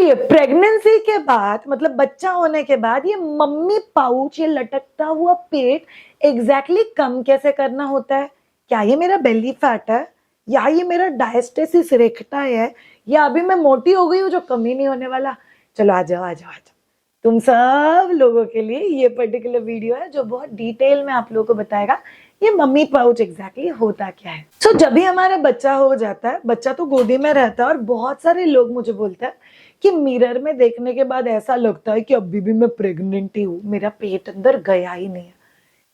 देखिए, प्रेगनेंसी के बाद मतलब बच्चा होने के बाद ये मम्मी पाउच, ये लटकता हुआ पेट एग्जैक्टली कम कैसे करना होता है? क्या ये मेरा बेली फैट है, या ये मेरा डायस्टेसिस रेक्टा है, या अभी मैं मोटी हो गई हूँ जो कम ही नहीं होने वाला? चलो आ जाओ आ जाओ आ जाओ, तुम सब लोगों के लिए ये पर्टिकुलर वीडियो है जो बहुत डिटेल में आप लोगों को बताएगा ये मम्मी पाउच एग्जैक्टली होता क्या है। सो जब भी हमारा बच्चा हो जाता है, बच्चा तो गोदी में रहता है, और बहुत सारे लोग मुझे बोलते हैं कि मिरर में देखने के बाद ऐसा लगता है कि अभी भी मैं प्रेग्नेंट ही हूँ, मेरा पेट अंदर गया ही नहीं है।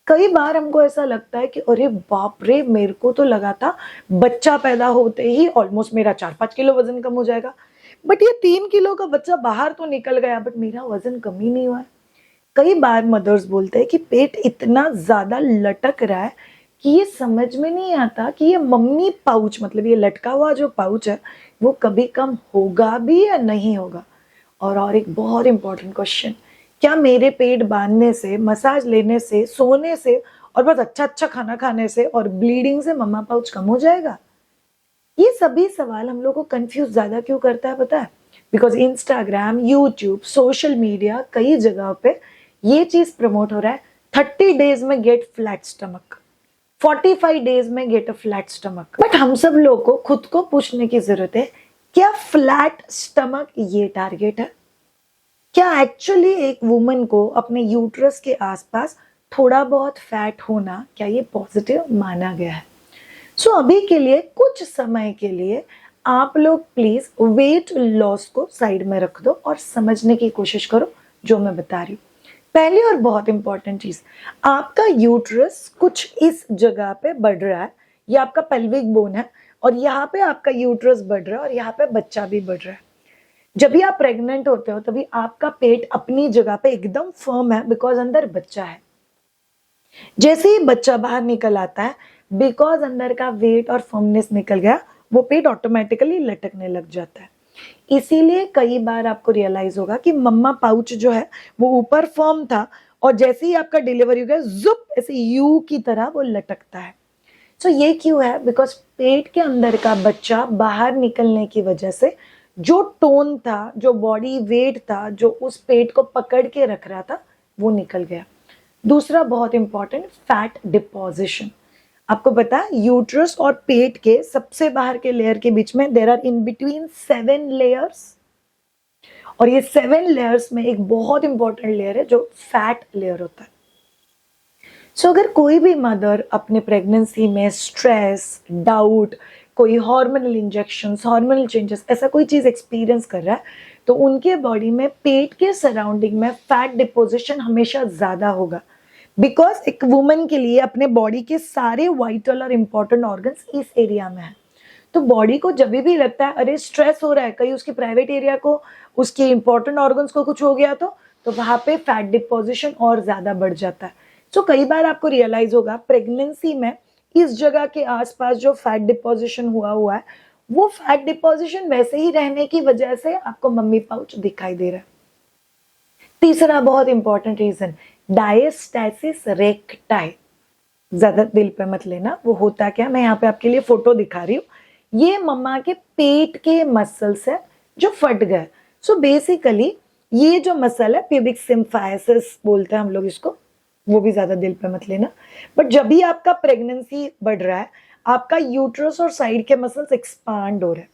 कई बार हमको ऐसा लगता है कि अरे बाप रे, मेरे को तो लगा था बच्चा पैदा होते ही ऑलमोस्ट मेरा 4-5 किलो वजन कम हो जाएगा, बट ये 3 किलो का बच्चा बाहर तो निकल गया, बट मेरा वजन कम ही नहीं हुआ है। कई बार मदर्स बोलते हैं कि पेट इतना ज्यादा लटक रहा है कि ये समझ में नहीं आता कि ये मम्मी पाउच, मतलब ये लटका हुआ जो पाउच है, वो कभी कम होगा भी या नहीं होगा। और एक बहुत इंपॉर्टेंट क्वेश्चन, क्या मेरे पेट बांधने से, मसाज लेने से, सोने से और बहुत अच्छा अच्छा खाना खाने से और ब्लीडिंग से मम्मा पाउच कम हो जाएगा? ये सभी सवाल हम लोग को कंफ्यूज ज्यादा क्यों करता है पता है? Because Instagram, YouTube, social media, कई जगह पे ये चीज प्रमोट हो रहा है, 30 डेज में गेट फ्लैट स्टमक, 45 डेज में get a flat stomach. But हम सब लोग को खुद को पूछने की जरूरत है, क्या फ्लैट स्टमक ये टारगेट है? क्या एक्चुअली एक वुमन को अपने यूट्रस के आसपास थोड़ा बहुत फैट होना, क्या ये पॉजिटिव माना गया है? सो अभी के लिए, कुछ समय के लिए आप लोग प्लीज वेट लॉस को साइड में रख दो और समझने की कोशिश करो जो मैं बता रही हूँ। पहली और बहुत इंपॉर्टेंट चीज, आपका यूट्रस कुछ इस जगह पे बढ़ रहा है, ये आपका पेल्विक बोन है, और यहाँ पे आपका यूट्रस बढ़ रहा है, और यहाँ पे बच्चा भी बढ़ रहा है। जब भी आप प्रेग्नेंट होते हो तभी आपका पेट अपनी जगह पे एकदम फर्म है, बिकॉज अंदर बच्चा है। जैसे ही बच्चा बाहर निकल आता है, बिकॉज अंदर का वेट और फर्मनेस निकल गया, वो पेट ऑटोमेटिकली लटकने लग जाता है। इसीलिए कई बार आपको रियलाइज होगा कि मम्मा पाउच जो है वो ऊपर फर्म था, और जैसे ही आपका डिलीवरी हो गया, जुप ऐसे यू की तरह वो लटकता है। सो ये क्यों है? बिकॉज पेट के अंदर का बच्चा बाहर निकलने की वजह से जो टोन था, जो बॉडी वेट था, जो उस पेट को पकड़ के रख रहा था, वो निकल गया। दूसरा बहुत इंपॉर्टेंट, फैट डिपोजिशन। आपको पता है यूट्रस और पेट के सबसे बाहर के लेयर के बीच में there are in between 7 layers, और ये 7 लेयर्स में एक बहुत इंपॉर्टेंट लेयर है जो फैट लेयर होता है। सो अगर कोई भी मदर अपने प्रेगनेंसी में स्ट्रेस, डाउट, कोई हार्मोनल इंजेक्शंस, हार्मोनल चेंजेस, ऐसा कोई चीज एक्सपीरियंस कर रहा है, तो उनके बॉडी में पेट के सराउंडिंग में फैट डिपोजिशन हमेशा ज्यादा होगा। बिकॉज एक वुमन के लिए अपने बॉडी के सारे वाइटल और इंपॉर्टेंट ऑर्गन्स इस एरिया में है। तो बॉडी को जब भी लगता है अरे स्ट्रेस हो रहा है, कहीं उसके प्राइवेट एरिया को, उसके इंपॉर्टेंट ऑर्गन्स को कुछ हो गया, तो वहां पे फैट डिपोजिशन और ज्यादा बढ़ जाता है। तो कई बार आपको रियलाइज होगा प्रेगनेंसी में इस जगह के आसपास जो फैट डिपोजिशन हुआ है, वो फैट डिपोजिशन वैसे ही रहने की वजह से आपको मम्मी पाउच दिखाई दे रहा है। तीसरा बहुत इंपॉर्टेंट रीजन, डायस्टेसिस रेक्टाई। ज्यादा दिल पे मत लेना, वो होता क्या, मैं यहाँ पे आपके लिए फोटो दिखा रही हूँ। ये मम्मा के पेट के मसल्स है जो फट गए। सो बेसिकली ये जो मसल है, प्यूबिक सिम्फाइसिस बोलते हैं हम लोग इसको, वो भी ज्यादा दिल पे मत लेना। बट जब भी आपका प्रेगनेंसी बढ़ रहा है, आपका यूट्रस और साइड के मसल्स एक्सपांड हो रहे हैं,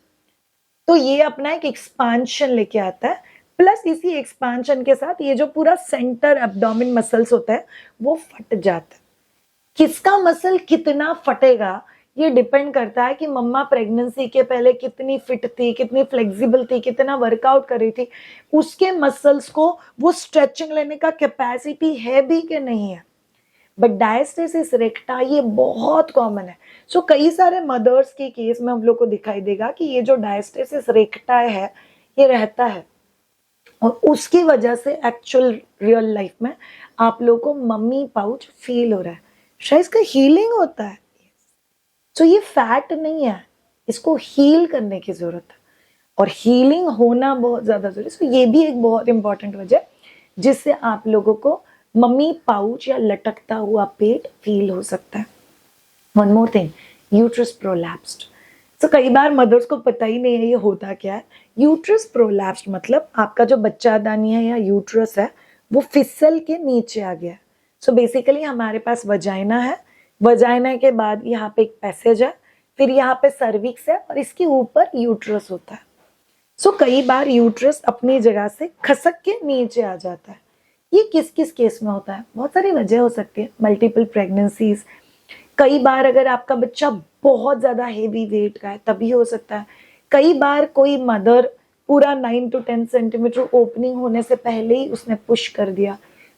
तो ये अपना एक एक्सपांशन लेके आता है। प्लस इसी एक्सपांशन के साथ ये जो पूरा सेंटर एब्डोमेन मसल्स होता है वो फट जाता है। किसका मसल कितना फटेगा ये डिपेंड करता है कि मम्मा प्रेगनेंसी के पहले कितनी फिट थी, कितनी फ्लेक्सिबल थी, कितना वर्कआउट कर रही थी, उसके मसल्स को वो स्ट्रेचिंग लेने का कैपेसिटी है भी कि नहीं है। बट डायस्टेसिस रेक्टा ये बहुत कॉमन है। सो कई सारे मदर्स के केस में हम लोग को दिखाई देगा कि ये जो डायस्टेसिस रेक्टा है ये रहता है, और उसकी वजह से एक्चुअल रियल लाइफ में आप लोग को मम्मी पाउच फील हो रहा है। शायद इसका हीलिंग होता है। सो ये फैट नहीं है, इसको हील करने की जरूरत है, और हीलिंग होना बहुत ज्यादा जरूरी है। सो ये भी एक बहुत इंपॉर्टेंट वजह जिससे आप लोगों को मम्मी पाउच या लटकता हुआ पेट फील हो सकता है। One more thing, uterus prolapsed. तो कई बार मदर्स को पता ही नहीं है ये होता क्या है। यूट्रस प्रोलैप्स्ड मतलब आपका जो बच्चादानी है या यूट्रस है वो फिसल के नीचे आ गया है। सो बेसिकली हमारे पास वजाइना है, वजाइना के बाद यहाँ पे एक पैसेज है, फिर यहाँ पे सर्विक्स है और इसके ऊपर यूट्रस होता है। सो कई बार यूट्रस अपनी जगह से खसक के नीचे आ जाता है। ये किस किस केस में होता है? बहुत सारी वजह हो सकती है, मल्टीपल प्रेगनेंसीज, कई बार अगर आपका बच्चा बहुत ज्यादा हेवी वेट का है तभी हो सकता है, कई बार कोई मदर पूरा 9 to 10 सेंटीमीटर ओपनिंग होने से पहले ही उसने पुश कर दिया,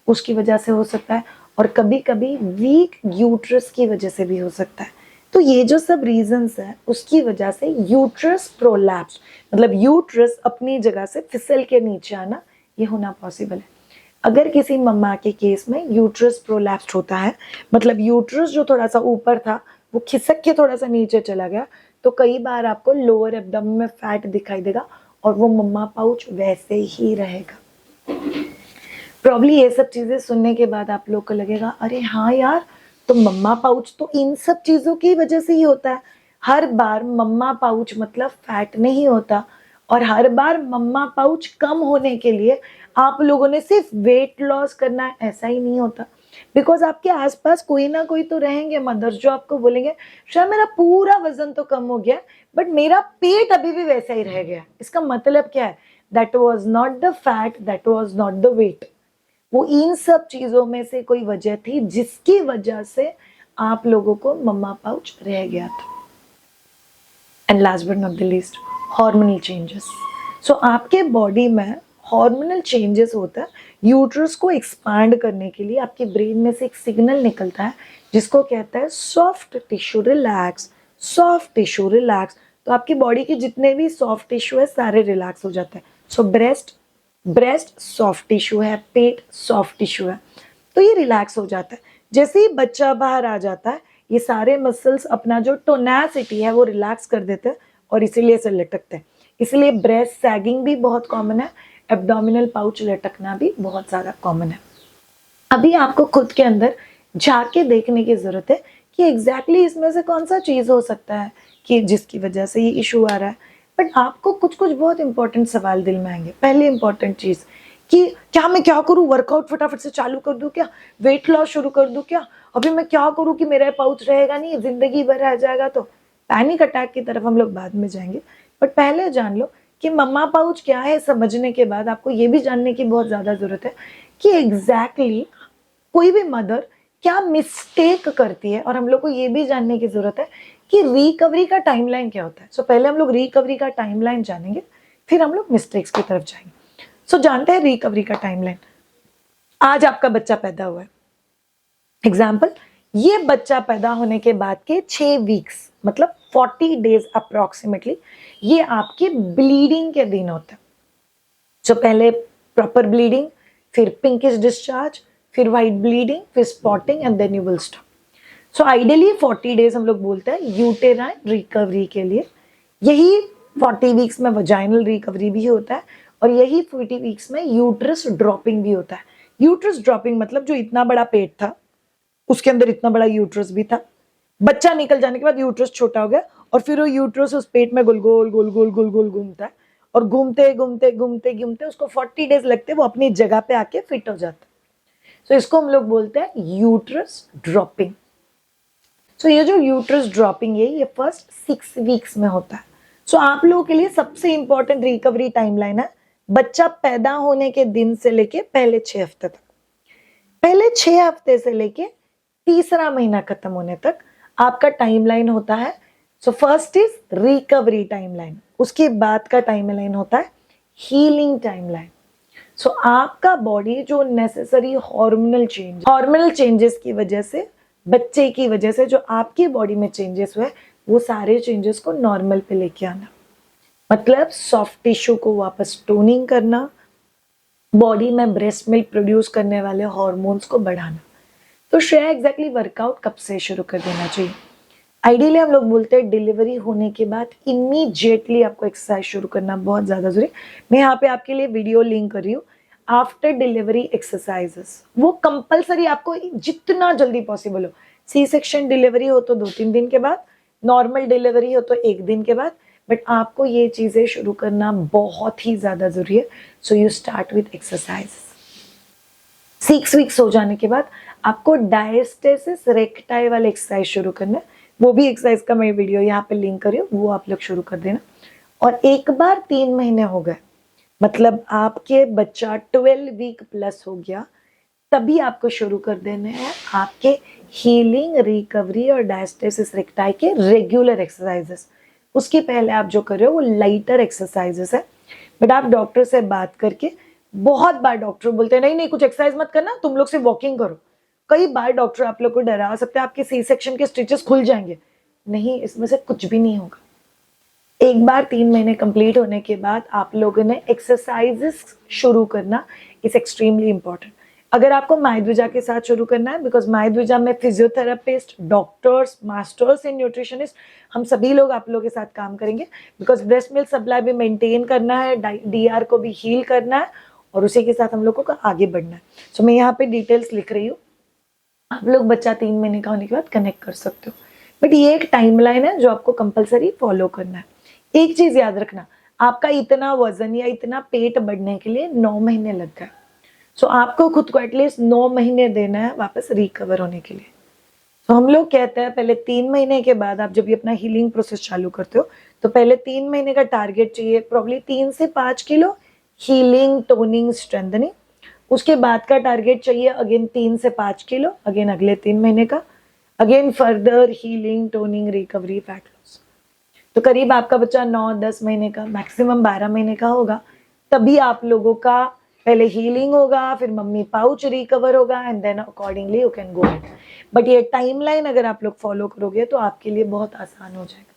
उसकी वजह से हो सकता है, और कभी कभी वीक यूट्रस की वजह से भी हो सकता है। तो ये जो सब रीजंस है उसकी वजह से यूट्रस प्रोलैप्स मतलब यूट्रस अपनी जगह से फिसल के नीचे आना ये होना पॉसिबल है। अगर किसी मम्मा के केस में यूट्रस प्रोलैप्स्ड होता है मतलब यूट्रस जो थोड़ा सा ऊपर था वो खिसक के थोड़ा सा नीचे चला गया, तो कई बार आपको लोअर एब्डोमेन में फैट दिखाई देगा और वो मम्मा पाउच वैसे ही रहेगा। प्रॉब्ली ये सब चीजें सुनने के बाद आप लोग को लगेगा अरे हाँ यार, तो मम्मा पाउच तो इन सब चीजों की वजह से ही होता है। हर बार मम्मा पाउच मतलब फैट नहीं होता, और हर बार मम्मा पाउच कम होने के लिए आप लोगों ने सिर्फ वेट लॉस करना है ऐसा ही नहीं होता। बिकॉज आपके आसपास कोई ना कोई तो रहेंगे मदर्स जो आपको बोलेंगे शायद मेरा पूरा वजन तो कम हो गया बट मेरा पेट अभी भी वैसा ही रह गया। इसका मतलब क्या है? That was not the fat, that was not the weight. वो इन सब चीजों में से कोई वजह थी जिसकी वजह से आप लोगों को मम्मा पाउच रह गया था। And last but not the least, hormonal changes. So आपके बॉडी में हार्मोनल चेंजेस होता है। यूट्रस को एक्सपांड करने के लिए आपके ब्रेन में से एक सिग्नल निकलता है जिसको कहता है soft tissue relax, soft tissue relax. तो आपकी बॉडी के जितने भी सॉफ्ट टिश्यू है सारे रिलैक्स हो जाते हैं। सो ब्रेस्ट सॉफ्ट टिश्यू है, पेट सॉफ्ट टिश्यू है, तो ये रिलैक्स हो जाता है। जैसे ही बच्चा बाहर आ जाता है ये सारे मसल्स अपना जो टोनासिटी है वो रिलैक्स कर देते हैं और इसीलिए से लटकते हैं। इसलिए ब्रेस्ट सैगिंग भी बहुत कॉमन है, एब्डोमिनल पाउच लटकना भी बहुत ज़्यादा कॉमन है। अभी आपको खुद के अंदर जाके देखने की ज़रूरत है कि एग्जैक्टली इसमें से कौन सा चीज़ हो सकता है कि जिसकी वजह से ये इशू आ रहा है। बट आपको कुछ कुछ बहुत इंपॉर्टेंट सवाल दिल में आएंगे। पहली इंपॉर्टेंट चीज़ कि क्या मैं क्या करूँ, वर्कआउट फटाफट से चालू कर दूँ क्या, वेट लॉस शुरू कर दूँ क्या, अभी मैं क्या करूँ कि मेरा पाउच रहेगा नहीं, जिंदगी भर रह जाएगा। तो पैनिक अटैक की तरफ हम लोग बाद में जाएंगे, बट पहले जान लो कि मम्मा पाउच क्या है। समझने के बाद आपको ये भी जानने की बहुत ज़्यादा ज़रूरत है कि एग्जैक्टली कोई भी मदर क्या मिस्टेक करती है, और हम लोग को ये भी जानने की ज़रूरत है कि रिकवरी का टाइमलाइन क्या होता है। सो पहले हम लोग रिकवरी का टाइमलाइन जानेंगे, फिर हम लोग मिस्टेक्स की तरफ जाएंगे। सो जानते हैं रिकवरी का टाइमलाइन। आज आपका बच्चा पैदा हुआ है, एग्जाम्पल, ये बच्चा पैदा होने के बाद के 6 वीक्स मतलब 40 डेज अप्रोक्सीमेटली ये आपके ब्लीडिंग के दिन होते हैं। सो पहले प्रॉपर ब्लीडिंग, फिर पिंकिश डिस्चार्ज, फिर वाइट ब्लीडिंग, फिर spotting and then you will stop. So ideally 40 days हम लोग बोलते हैं यूटेराइन रिकवरी के लिए। यही 40 वीक्स में वजाइनल रिकवरी भी होता है और यही 40 वीक्स में यूट्रस ड्रॉपिंग भी होता है। यूट्रस ड्रॉपिंग मतलब जो इतना बड़ा पेट था उसके अंदर इतना बड़ा यूट्रस भी था, बच्चा निकल जाने के बाद यूट्रस छोटा हो गया और फिर वो यूट्रस उस पेट में गोल गोल गोल गोल गोल गोल घूमता है और घूमते घूमते घूमते घूमते उसको 40 डेज लगते वो अपनी जगह पे आके फिट हो जाता है। सो इसको हम लोग बोलते हैं यूट्रस ड्रॉपिंग। सो ये जो यूट्रस ड्रॉपिंग है ये फर्स्ट 6 वीक्स में होता है। सो आप लोगों के लिए सबसे इंपॉर्टेंट रिकवरी टाइमलाइन है बच्चा पैदा होने के दिन से लेके पहले 6 हफ्ते तक। पहले 6 हफ्ते से लेके तीसरा महीना खत्म होने तक आपका टाइमलाइन होता है। So first is recovery timeline, उसके बाद का टाइमलाइन होता है हीलिंग टाइमलाइन। सो आपका बॉडी जो नेसेसरी हार्मोनल चेंजेस की वजह से, बच्चे की वजह से जो आपकी बॉडी में चेंजेस हुए वो सारे चेंजेस को नॉर्मल पे लेके आना, मतलब सॉफ्ट टिश्यू को वापस टोनिंग करना, बॉडी में ब्रेस्ट मिल्क प्रोड्यूस करने वाले हार्मोन्स को बढ़ाना। तो श्रेया एग्जैक्टली वर्कआउट कब से शुरू कर देना चाहिए? आइडियली हम लोग बोलते हैं डिलीवरी होने के बाद इमीडिएटली आपको एक्सरसाइज शुरू करना बहुत ज़्यादा जरूरी। मैं यहाँ पे आपके लिए वीडियो लिंक कर रही हूँ आफ्टर डिलीवरी एक्सरसाइजेस, वो कंपलसरी आपको जितना जल्दी पॉसिबल हो। सी सेक्शन डिलीवरी हो तो 2-3 दिन के बाद, नॉर्मल डिलीवरी हो तो 1 दिन के बाद, बट आपको ये चीज़ें शुरू करना बहुत ही ज़्यादा ज़रूरी है। So you start with exercise. 6 weeks हो जाने के बाद आपको डायस्टेसिस रेक्टाई वाले एक्सरसाइज शुरू करना है। वो भी एक्सरसाइज का मैं वीडियो यहाँ पे लिंक करी हूँ, वो आप लोग शुरू कर देना। और एक बार 3 महीने हो गए, मतलब आपके बच्चा 12 वीक प्लस हो गया, तभी आपको शुरू कर देने हैं आपके हीलिंग, रिकवरी और डायस्टेसिस रेक्टाई के रेगुलर एक्सरसाइजेस। उसके पहले आप जो कर रहे हो वो लाइटर एक्सरसाइजेस है। बट आप डॉक्टर से बात करके, बहुत बार डॉक्टर बोलते हैं नहीं नहीं कुछ एक्सरसाइज मत करना, तुम लोग सिर्फ वॉकिंग करो। कई बार डॉक्टर आप लोग को डरा सकते हैं, आपके सी सेक्शन के स्टिचेस खुल जाएंगे। नहीं, इसमें से कुछ भी नहीं होगा। एक बार 3 महीने कंप्लीट होने के बाद आप लोगों ने एक्सरसाइजेस शुरू करना इज एक्सट्रीमली इंपॉर्टेंट। अगर आपको मायद्विजा के साथ शुरू करना है, बिकॉज मायद्विजा में physiotherapist, doctors, masters in nutritionist, हम सभी लोग आप लोगों के साथ काम करेंगे। बिकॉज ब्रेस्ट मिल्क सप्लाई भी मेंटेन करना है, डीआर को भी हील करना है और उसी के साथ हम लोगों को आगे बढ़ना है। सो मैं यहाँ पे डिटेल्स लिख रही हूँ, आप लोग बच्चा 3 महीने का होने के बाद कनेक्ट कर सकते हो। बट ये एक टाइमलाइन है जो आपको कंपलसरी फॉलो करना है। एक चीज याद रखना, आपका इतना वजन या इतना पेट बढ़ने के लिए 9 महीने लग गए। सो आपको खुद को एटलीस्ट 9 महीने देना है वापस रिकवर होने के लिए। तो हम लोग कहते हैं पहले 3 महीने के बाद आप जब भी अपना हीलिंग प्रोसेस चालू करते हो तो पहले 3 महीने का टारगेट चाहिए, प्रॉब्ली 3 से 5 किलो हीलिंग, टोनिंग, स्ट्रेंथनिंग। उसके बाद का टारगेट चाहिए अगेन 3 से 5 किलो, अगेन अगले 3 महीने का, again further healing, toning, recovery, fat loss. तो करीब आपका बच्चा 9-10 महीने का, मैक्सिमम 12 महीने का होगा, तभी आप लोगों का पहले हीलिंग होगा, फिर मम्मी पाउच रिकवर होगा and then accordingly you can go. But ये टाइमलाइन अगर आप लोग फॉलो करोगे तो आपके लिए बहुत आसान हो जाएगा।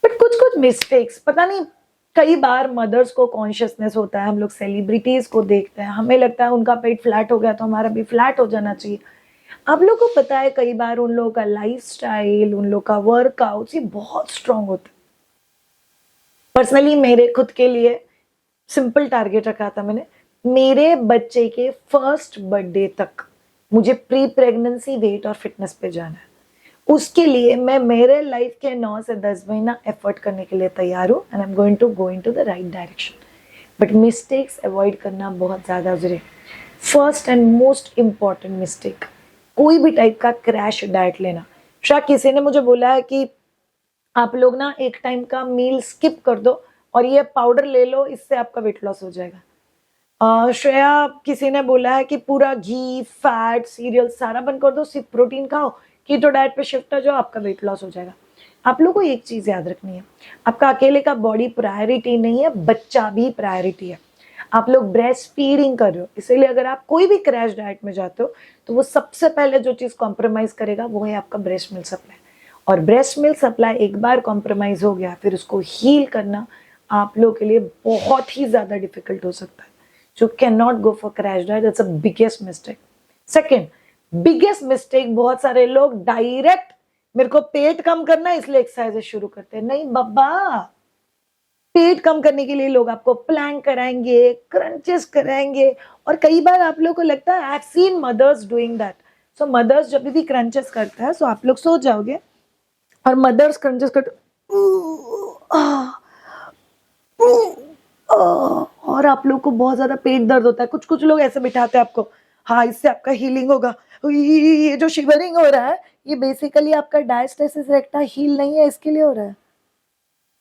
बट कुछ कुछ मिस्टेक्स, पता नहीं, कई बार मदर्स को कॉन्शियसनेस होता है, हम लोग सेलिब्रिटीज को देखते हैं, हमें लगता है उनका पेट फ्लैट हो गया तो हमारा भी फ्लैट हो जाना चाहिए। आप लोग को पता है कई बार उन लोगों का लाइफस्टाइल, उन लोग का वर्कआउट ये बहुत स्ट्रांग होता है। पर्सनली मेरे खुद के लिए सिंपल टारगेट रखा था मैंने, मेरे बच्चे के फर्स्ट बर्थडे तक मुझे प्री प्रेगनेंसी वेट और फिटनेस पे जाना है। उसके लिए मैं मेरे लाइफ के 9 से 10 महीना एफर्ट करने के लिए तैयार हूँ and I am going to go into the right direction. But mistakes avoid करना बहुत ज़्यादा जरूरी है। First and most important mistake, कोई भी टाइप का क्रैश डाइट लेना। शायद किसी ने मुझे बोला है कि आप लोग ना एक टाइम का मील स्किप कर दो और ये पाउडर ले लो, इससे आपका वेट लॉस हो जाएगा। श्रेया, किसी ने बोला है कि पूरा घी, फैट, सीरियल सारा बंद कर दो, सिर्फ प्रोटीन खाओ, कीटो डाइट पे शिफ्ट हो जाओ, आपका वेट लॉस हो जाएगा। आप लोगों को एक चीज याद रखनी है, आपका अकेले का बॉडी प्रायोरिटी नहीं है, बच्चा भी प्रायोरिटी है। आप लोग ब्रेस्ट फीडिंग कर रहे हो, इसीलिए अगर आप कोई भी क्रैश डाइट में जाते हो तो वो सबसे पहले जो चीज कॉम्प्रोमाइज करेगा वो है आपका ब्रेस्ट मिल्क सप्लाई। और ब्रेस्ट मिल्क सप्लाई एक बार कॉम्प्रोमाइज हो गया, फिर उसको हील करना आप लोगों के लिए बहुत ही ज्यादा डिफिकल्ट हो सकता है। You cannot go for crash diet. That's a biggest mistake. Second, biggest mistake, बहुत सारे लोग डायरेक्ट मेरे को पेट कम करना है इसलिए एक्सरसाइज शुरू करते हैं। नहीं बाबा, पेट कम करने के लिए लोग आपको प्लैंक कराएंगे, क्रंचेस कराएंगे, और कई बार आप लोगों को लगता है I have seen mothers doing that. So mothers जब भी क्रंचेस करता है, सो आप लोग सो जाओगे और मदर्स क्रंचेस करते और आप लोग को बहुत ज्यादा पेट दर्द होता है। कुछ कुछ लोग ऐसे बिठाते हैं आपको, हाँ इससे आपका हीलिंग होगा। ये जो शिवरिंग हो रहा है ये बेसिकली आपका डायस्टेसिस रेक्टाई हील नहीं है, इसके लिए हो रहा है।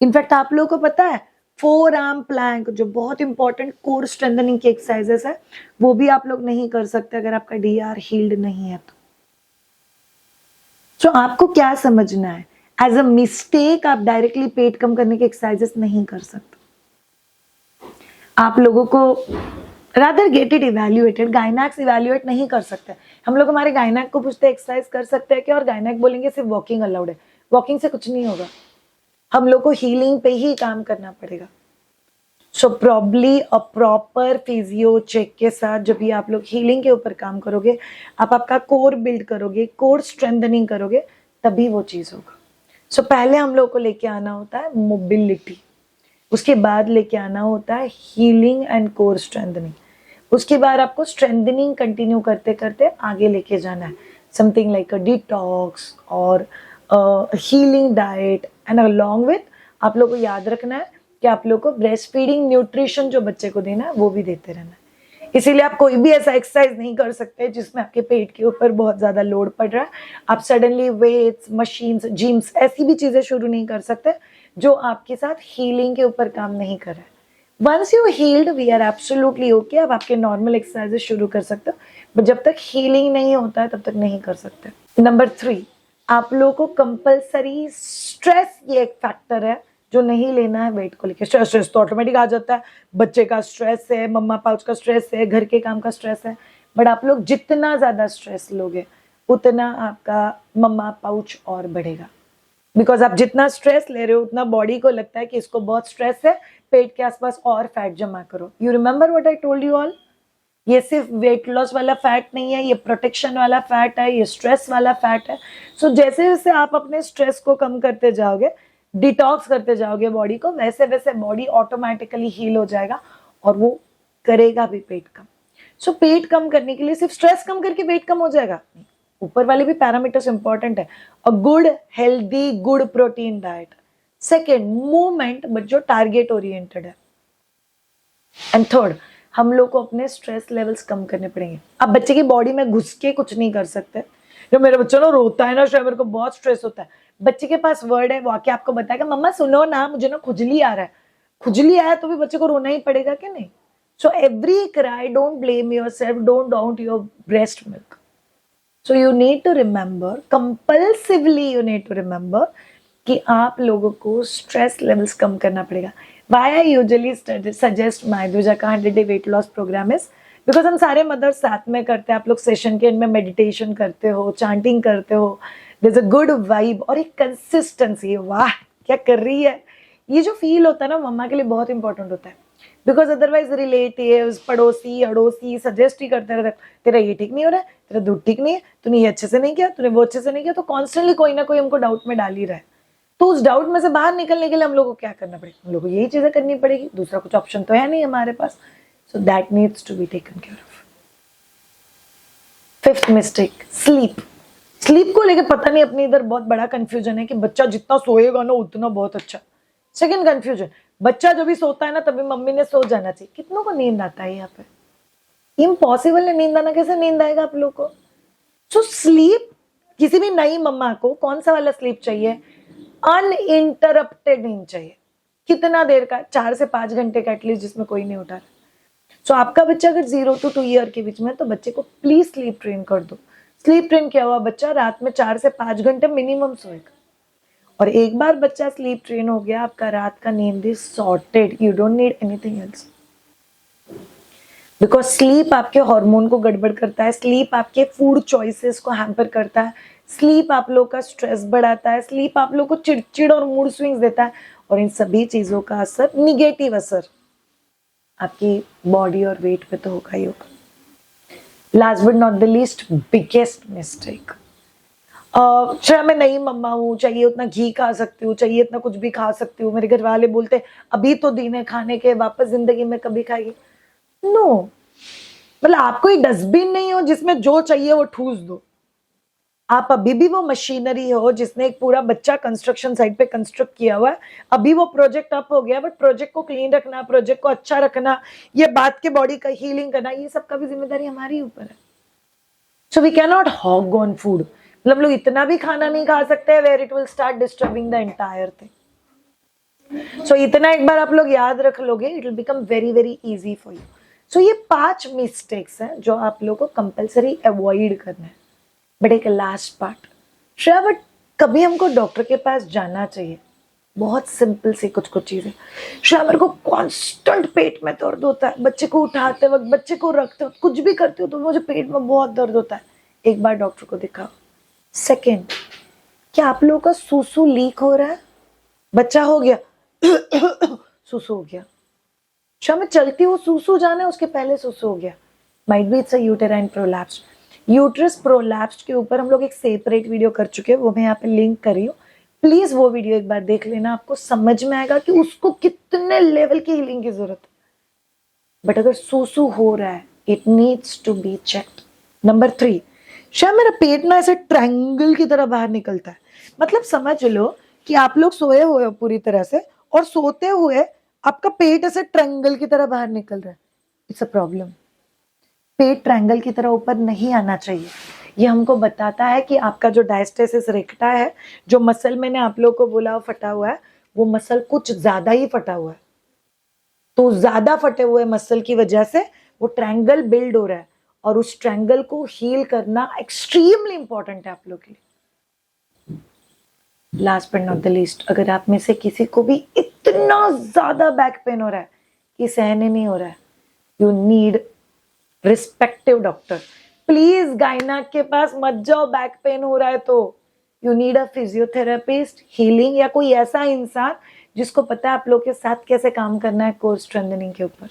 इनफैक्ट आप लोगों को पता है 4 आर्म प्लैंक जो बहुत इंपॉर्टेंट कोर स्ट्रेंथनिंग की एक्सरसाइजेस है, वो भी आप लोग नहीं कर सकते अगर आपका डीआर हील्ड नहीं है तो। So, आपको क्या समझना है, एज अ मिस्टेक आप डायरेक्टली पेट कम करने के एक्सरसाइजेस नहीं कर सकते। आप लोगों को rather get it evaluated. Gynaecs evaluate नहीं कर सकते हम लोग। हमारे गायनेक को पूछते हैं एक्सरसाइज कर सकते हैं क्या, और गायनेक बोलेंगे सिर्फ वॉकिंग अलाउड है। वॉकिंग से कुछ नहीं होगा, हम लोग को हीलिंग पे ही काम करना पड़ेगा। So probably a proper physio check के साथ जब भी आप लोग हीलिंग के ऊपर काम करोगे, आप आपका कोर बिल्ड करोगे, कोर स्ट्रेंथनिंग करोगे, तभी वो चीज होगा। सो पहले हम लोग को लेके आना होता है मोबिलिटी, उसके बाद लेके आना होता है हीलिंग एंड कोर स्ट्रेंथनिंग, उसके बाद आपको स्ट्रेंथनिंग कंटिन्यू करते करते आगे लेके जाना है, समथिंग लाइक अ डिटॉक्स और healing diet and along with आप लोग को याद रखना है कि आप लोग को ब्रेस्ट फीडिंग न्यूट्रिशन जो बच्चे को देना है वो भी देते रहना है। इसीलिए आप कोई भी ऐसा एक्सरसाइज नहीं कर सकते जिसमें आपके पेट के ऊपर बहुत ज्यादा लोड पड़ रहा है। आप सडनली वेट्स, मशीन्स, जिम्स, ऐसी भी चीजें शुरू नहीं कर सकते जो आपके साथ हीलिंग के ऊपर काम नहीं कर रहा है। Once you healed we are absolutely okay, अब आपके नॉर्मल एक्सरसाइजेस शुरू कर सकते हो, बट जब तक हीलिंग नहीं होता है तब तक नहीं कर सकते। नंबर 3, आप लोगों को कंपल्सरी स्ट्रेस, ये एक फैक्टर है जो नहीं लेना है वेट को लेकर। स्ट्रेस तो ऑटोमेटिक आ जाता है, बच्चे का स्ट्रेस है, मम्मा पाउच का स्ट्रेस है, घर के काम का स्ट्रेस है, बट आप लोग जितना ज्यादा स्ट्रेस लोगे उतना आपका मम्मा पाउच और बढ़ेगा। बिकॉज आप जितना स्ट्रेस ले रहे हो उतना बॉडी को लगता है कि इसको बहुत स्ट्रेस है, पेट के आसपास और फैट जमा करो। You remember what I told you all, ये सिर्फ वेट लॉस वाला फैट नहीं है, ये प्रोटेक्शन वाला फैट है, ये स्ट्रेस वाला फैट है। सो जैसे जैसे आप अपने स्ट्रेस को कम करते जाओगे, डिटॉक्स करते जाओगे बॉडी को, वैसे वैसे बॉडी ऑटोमेटिकली हील हो जाएगा और वो करेगा भी पेट कम। सो पेट कम करने के लिए सिर्फ स्ट्रेस कम करके वेट कम हो जाएगा, ऊपर वाले भी पैरामीटर्स इंपॉर्टेंट है। A good healthy good protein diet, second movement but जो टारगेट ओरिएंटेड है, एंड थर्ड हम लोग को अपने स्ट्रेस लेवल्स कम करने पड़ेंगे। अब बच्चे की बॉडी में घुस के कुछ नहीं कर सकते। जो मेरा बच्चा ना रोता है ना, शायद मेरे को बहुत स्ट्रेस होता है, बच्चे के पास वर्ड है, वो आके आपको बताएगा मम्मा सुनो ना, मुझे ना खुजली आ रहा है। खुजली आया तो भी बच्चे को रोना ही पड़ेगा कि नहीं? So every cry, don't blame yourself, don't doubt your breast milk. So you need to remember, compulsively you need to remember कि आप लोगों को स्ट्रेस लेवल्स कम करना पड़ेगा। Why I usually suggest माइदुजा का 100 Day Weight Loss Program is because हम सारे mother's साथ में करते हैं। आप लोग सेशन के एंड में मेडिटेशन करते हो, चांटिंग करते हो, there's a good vibe और एक कंसिस्टेंसी, वाह क्या कर रही है, ये जो फील होता है ना मम्मा के लिए बहुत इंपॉर्टेंट होता है। बिकॉज अदरवाइज रिलेटिव्स, पड़ोसी अड़ोसी सजेस्ट ही करते रहते, तेरा ये ठीक नहीं हो रहा है, तेरा दूध ठीक नहीं है, तूने ये अच्छे से नहीं किया, तूने वो अच्छे से नहीं किया, तो कॉन्स्टेंटली कोई ना कोई हमको डाउट में डाल ही रहा है। तो उस डाउट में से बाहर निकलने के लिए हम लोग को क्या करना पड़ेगा? हम लोग को यही चीजें करनी पड़ेगी, दूसरा कुछ ऑप्शन तो है नहीं हमारे पास। So that needs to be taken care of. Fifth mistake, sleep. Sleep को लेकर पता नहीं अपने इधर बहुत बड़ा कंफ्यूजन है कि बच्चा जितना सोएगा ना उतना बहुत अच्छा। सेकंड कंफ्यूजन, बच्चा जब भी सोता है ना तभी मम्मी ने सो जाना चाहिए। कितनों को नींद आता है यहाँ पे? इम्पॉसिबल है नींद आना, कैसे नींद आएगा आप लोग को? सो स्लीप, किसी भी नई मम्मा को कौन सा वाला स्लीप चाहिए? अनइंटरप्टेड नींद चाहिए। कितना देर का? 4 से 5 घंटे का एटलीस्ट, जिसमें कोई नहीं उठा रहा। सो आपका बच्चा अगर 0 to 2 ईयर के बीच में, तो बच्चे को प्लीज स्लीप ट्रेन कर दो। स्लीप ट्रेन किया हुआ बच्चा रात में 4 से 5 घंटे मिनिमम सोएगा। और एक बार बच्चा स्लीप ट्रेन हो गया, आपका रात का नींद is sorted, you don't need anything else. Because sleep आपके हार्मोन को गड़बड़ करता है, स्लीप आपके फूड चॉइसेस को हैम्पर करता है, स्लीप आप लोग का स्ट्रेस बढ़ाता है, स्लीप आप लोग को चिड़चिड़ और मूड स्विंग्स देता है, और इन सभी चीजों का असर, निगेटिव असर आपकी बॉडी और वेट पे तो होगा ही होगा। Last but not the least, biggest mistake, चाहे मैं नई मम्मा हूँ, चाहिए उतना घी खा सकती हूँ, चाहिए इतना कुछ भी खा सकती हूँ, मेरे घर वाले बोलते अभी तो दिन है खाने के, वापस जिंदगी में कभी खाएगी। नो, मतलब आप कोई डस्टबिन नहीं हो जिसमें जो चाहिए वो ठूस दो। आप अभी भी वो मशीनरी हो जिसने एक पूरा बच्चा कंस्ट्रक्शन साइट पे कंस्ट्रक्ट किया हुआ है। अभी वो प्रोजेक्ट अप हो गया, बट प्रोजेक्ट को क्लीन रखना, प्रोजेक्ट को अच्छा रखना, ये बात के बॉडी का हीलिंग करना, ये सब का भी जिम्मेदारी हमारी ऊपर है। So we can not hog on food, मतलब लोग इतना भी खाना नहीं खा सकते where it will start disturbing the entire thing. So इतना एक बार आप लोग याद रख लोगे, it will become very very easy for you. So ये 5 मिस्टेक्स हैं जो आप लोग को कंपल्सरी अवॉइड करना है। बट एक लास्ट पार्ट, श्रेया बट कभी हमको डॉक्टर के पास जाना चाहिए? बहुत सिंपल सी कुछ चीजें। श्रेया मेरे को कांस्टेंट पेट में दर्द होता है, बच्चे को उठाते वक्त, बच्चे को रखते वक्त, कुछ भी करते हो तो मुझे पेट में बहुत दर्द होता है। एक बार डॉक्टर को दिखाओ। सेकेंड, क्या आप लोगों का सूसू लीक हो रहा है? बच्चा हो गया सूसू हो गया, श्रेया मैं चलती हूँ सूसू जाना है, उसके पहले सूसू हो गया, might be it's a uterine prolapse. Uterus prolapse के ऊपर हम लोग एक सेपरेट वीडियो कर चुके हैं, वो मैं यहाँ पे लिंक कर रही हूँ, प्लीज वो वीडियो एक बार देख लेना, आपको समझ में आएगा कि उसको कितने लेवल की हीलिंग की जरूरत है। बट अगर सूसू हो रहा है, it needs to be checked. Number 3, शायद मेरा पेट ना ऐसे ट्रायंगल की तरह बाहर निकलता है, मतलब समझ लो कि आप लोग सोए हुए हो पूरी तरह से और सोते हुए आपका पेट ऐसे ट्रायंगल की तरह बाहर निकल रहा है, it's a problem. Pet triangle की तरह ऊपर नहीं आना चाहिए। ये हमको बताता है कि आपका जो डायस्टेसिस रेक्टा है, जो मसल मैंने आप लोगों को बोला फटा हुआ है, वो मसल कुछ ज्यादा ही फटा हुआ है। तो ज्यादा फटे हुए मसल की वजह से वो ट्रायंगल बिल्ड हो रहा है, और उस ट्रायंगल को हील करना एक्सट्रीमली इंपॉर्टेंट है आप लोग के लिए। Last but not the least, अगर आप में से किसी को भी इतना ज्यादा बैक पेन हो रहा है कि सहने नहीं हो रहा है, you need respective doctor. Please गायनाक के पास मत जाओ, बैक पेन हो रहा है तो you need a physiotherapist, healing, या कोई ऐसा इंसान जिसको पता है आप लोग के साथ कैसे काम करना है कोर स्ट्रेंथनिंग के ऊपर।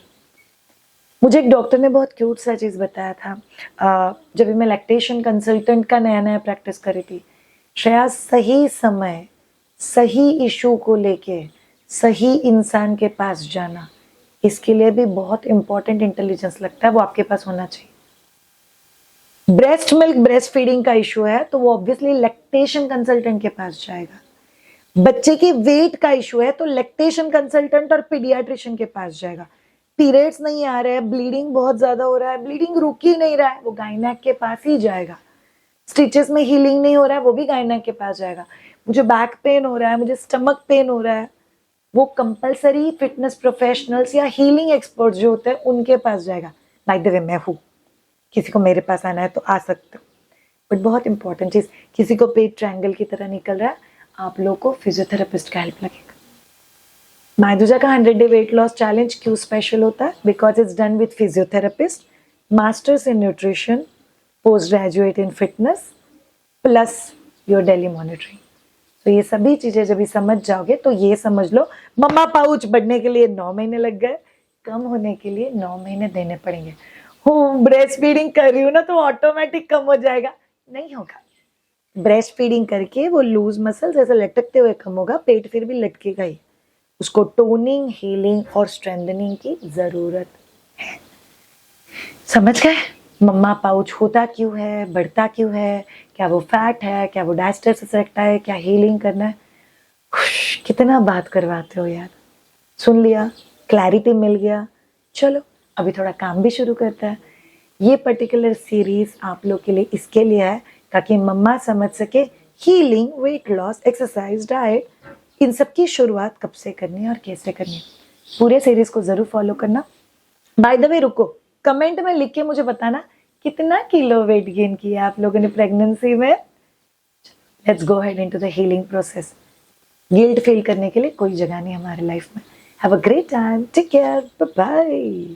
मुझे एक डॉक्टर ने बहुत क्यूट सा चीज बताया था, जब मैं लैक्टेशन कंसल्टेंट का नया नया प्रैक्टिस करी थी। श्रेया, सही समय सही इशू को लेके सही इंसान के पास जाना, इसके लिए भी बहुत इंपॉर्टेंट इंटेलिजेंस लगता है, वो आपके पास होना चाहिए। ब्रेस्ट मिल्क ब्रेस्ट फीडिंग का इशू है तो वो ऑब्वियसली लैक्टेशन कंसल्टेंट के पास जाएगा। बच्चे की वेट का इशू है तो लैक्टेशन कंसल्टेंट और पीडियाट्रिशियन के पास जाएगा। पीरियड्स नहीं आ रहे हैं, ब्लीडिंग बहुत ज्यादा हो रहा है, ब्लीडिंग रुक ही नहीं रहा है, वो गायनेक के पास ही जाएगा। स्टिचेस में हीलिंग नहीं हो रहा है, वो भी गायनेक के पास जाएगा। मुझे बैक पेन हो रहा है, मुझे स्टमक पेन हो रहा है, वो कंपलसरी फिटनेस प्रोफेशनल्स या हीलिंग एक्सपर्ट्स जो होते हैं उनके पास जाएगा। बाय द वे, मैं हूँ, किसी को मेरे पास आना है तो आ सकते हो। बट बहुत इंपॉर्टेंट चीज, किसी को पेट ट्रायंगल की तरह निकल रहा है, आप लोग को फिजियोथेरेपिस्ट का हेल्प लगेगा। मायदुजा का 100 डे वेट लॉस चैलेंज क्यों स्पेशल होता है? Because it's done with physiotherapist, masters in nutrition, post graduate in fitness, plus your daily monitoring. तो ये सभी चीजें जब भी समझ जाओगे तो ये समझ लो, मम्मा पाउच बढ़ने के लिए 9 महीने लग गए, कम होने के लिए 9 महीने देने पड़ेंगे। हूँ ब्रेस्ट फीडिंग कर रही हूँ ना तो ऑटोमेटिक कम हो जाएगा, नहीं होगा। ब्रेस्ट फीडिंग करके वो लूज मसल जैसे लटकते हुए कम होगा, पेट फिर भी लटकेगा ही। उसको टोनिंग, हीलिंग और स्ट्रेंथनिंग की जरूरत है। समझ गए? मम्मा पाउच होता क्यों है, बढ़ता क्यों है, क्या वो फैट है, क्या वो डायस्टेसिस रेक्टा है, क्या हीलिंग करना है। कितना बात करवाते हो यार। सुन लिया, क्लैरिटी मिल गया, चलो अभी थोड़ा काम भी शुरू करता है। ये पर्टिकुलर सीरीज आप लोग के लिए इसके लिए है ताकि मम्मा समझ सके healing, weight loss, exercise, diet, इन सब की शुरुआत कब से करनी है और कैसे करनी है। पूरे सीरीज को जरूर फॉलो करना। बाय द वे, रुको, कमेंट में लिख के मुझे बताना कितना किलो वेट गेन किया आप लोगों ने प्रेगनेंसी में। Let's go head into the healing process. Guilt feel करने के लिए कोई जगह नहीं हमारे लाइफ में। Have a great time, take care, bye bye.